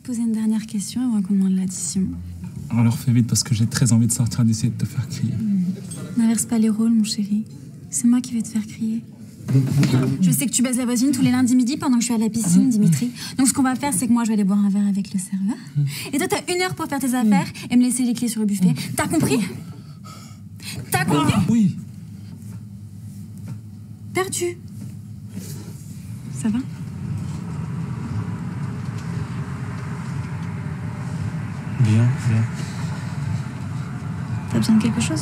poser une dernière question avant qu'on demande l'addition? Alors fais vite parce que j'ai très envie de sortir d'ici et de te faire crier. N'inverse pas les rôles, mon chéri. C'est moi qui vais te faire crier. Je sais que tu baises la voisine tous les lundis midi pendant que je suis à la piscine, Dimitri. Donc ce qu'on va faire, c'est que moi, je vais aller boire un verre avec le serveur. Et toi, t'as 1 heure pour faire tes affaires et me laisser les clés sur le buffet. T'as compris? T'as compris? Oui. Perdu. Ça va? Bien, bien. T'as besoin de quelque chose?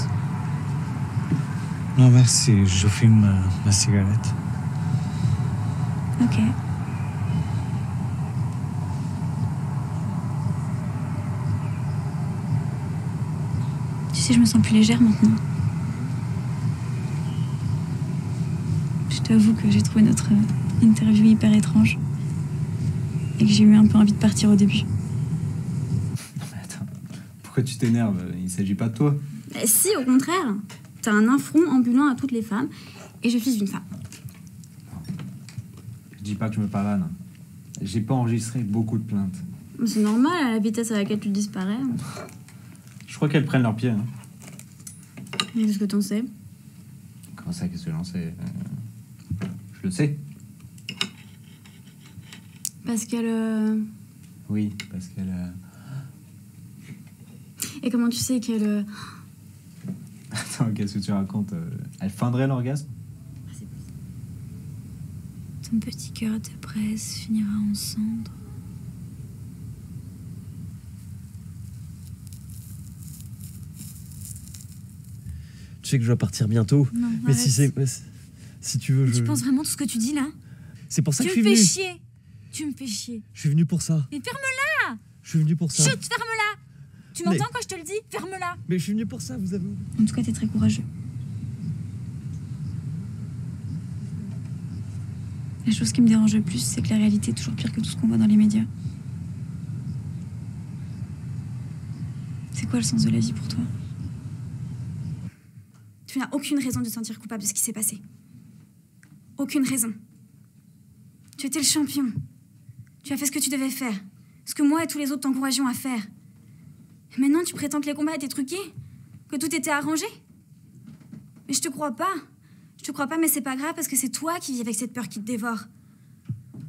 Non, merci, je fume ma cigarette. Ok. Tu sais, je me sens plus légère maintenant. Je t'avoue que j'ai trouvé notre interview hyper étrange. Et que j'ai eu un peu envie de partir au début. Non mais attends, pourquoi tu t'énerves? Il s'agit pas de toi. Si, au contraire. T'as un affront ambulant à toutes les femmes. Et je suis une femme. Je dis pas que je me pavane. J'ai pas enregistré beaucoup de plaintes. C'est normal, à la vitesse à laquelle tu disparais. Je crois qu'elles prennent leurs pieds. Hein. Et qu'est-ce que t'en sais? Comment ça, qu'est-ce que j'en sais? Je le sais. Parce qu'elle... Oui, parce qu'elle... Et comment tu sais qu'elle... Attends, qu'est-ce que tu racontes? Elle feindrait l'orgasme? Ton petit cœur de braise finira en cendres. Tu sais que je dois partir bientôt. Non, mais arrête. si tu veux, Tu penses vraiment tout ce que tu dis là? C'est pour ça que je Tu suis me venu. fais chier. Tu me fais chier. Je suis venu pour ça. Mais ferme-la! Je suis venu pour ça. Chut, ferme-la! Tu m'entends quand je te le dis? Ferme-la! Mais je suis venu pour ça, vous avez... En tout cas, t'es très courageux. La chose qui me dérange le plus, c'est que la réalité est toujours pire que tout ce qu'on voit dans les médias. C'est quoi le sens de la vie pour toi? Tu n'as aucune raison de te sentir coupable de ce qui s'est passé. Aucune raison. Tu étais le champion. Tu as fait ce que tu devais faire. Ce que moi et tous les autres t'encourageons à faire. Et maintenant, tu prétends que les combats étaient truqués? Que tout était arrangé? Mais je te crois pas. Je te crois pas, mais c'est pas grave parce que c'est toi qui vis avec cette peur qui te dévore.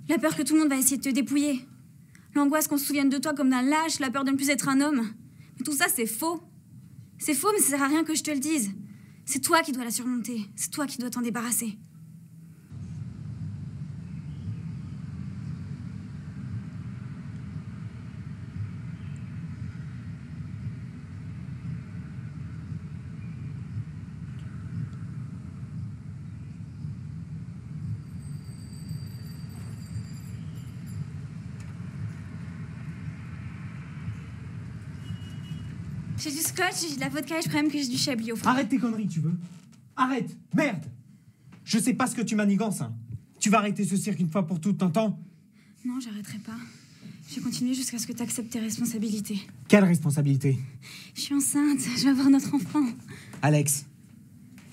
La peur que tout le monde va essayer de te dépouiller. L'angoisse qu'on se souvienne de toi comme d'un lâche, la peur de ne plus être un homme. Mais tout ça, c'est faux. C'est faux, mais ça sert à rien que je te le dise. C'est toi qui dois la surmonter. C'est toi qui dois t'en débarrasser. J'ai du scotch, j'ai de la vodka et je crois même que j'ai du chablis au fond. Arrête tes conneries, tu veux? Arrête! Merde! Je sais pas ce que tu manigances, hein. Tu vas arrêter ce cirque une fois pour toutes, t'entends? Non, j'arrêterai pas. Je vais continuer jusqu'à ce que tu acceptes tes responsabilités. Quelle responsabilité? Je suis enceinte, je vais avoir notre enfant. Alex,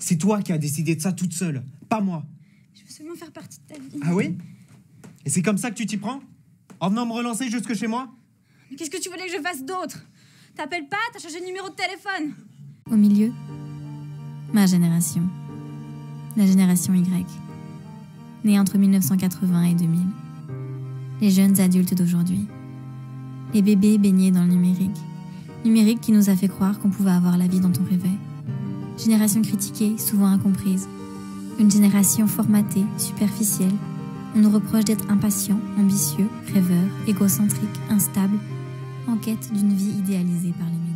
c'est toi qui as décidé de ça toute seule, pas moi. Je veux seulement faire partie de ta vie. Ah oui? Et c'est comme ça que tu t'y prends? En venant me relancer jusque chez moi? Mais qu'est-ce que tu voulais que je fasse d'autre? T'appelles pas, t'as changé de numéro de téléphone. Au milieu, ma génération. La génération Y. Née entre 1980 et 2000. Les jeunes adultes d'aujourd'hui. Les bébés baignés dans le numérique. Numérique qui nous a fait croire qu'on pouvait avoir la vie dont on rêvait. Génération critiquée, souvent incomprise. Une génération formatée, superficielle. On nous reproche d'être impatients, ambitieux, rêveurs, égocentriques, instables, en quête d'une vie idéalisée par les médias.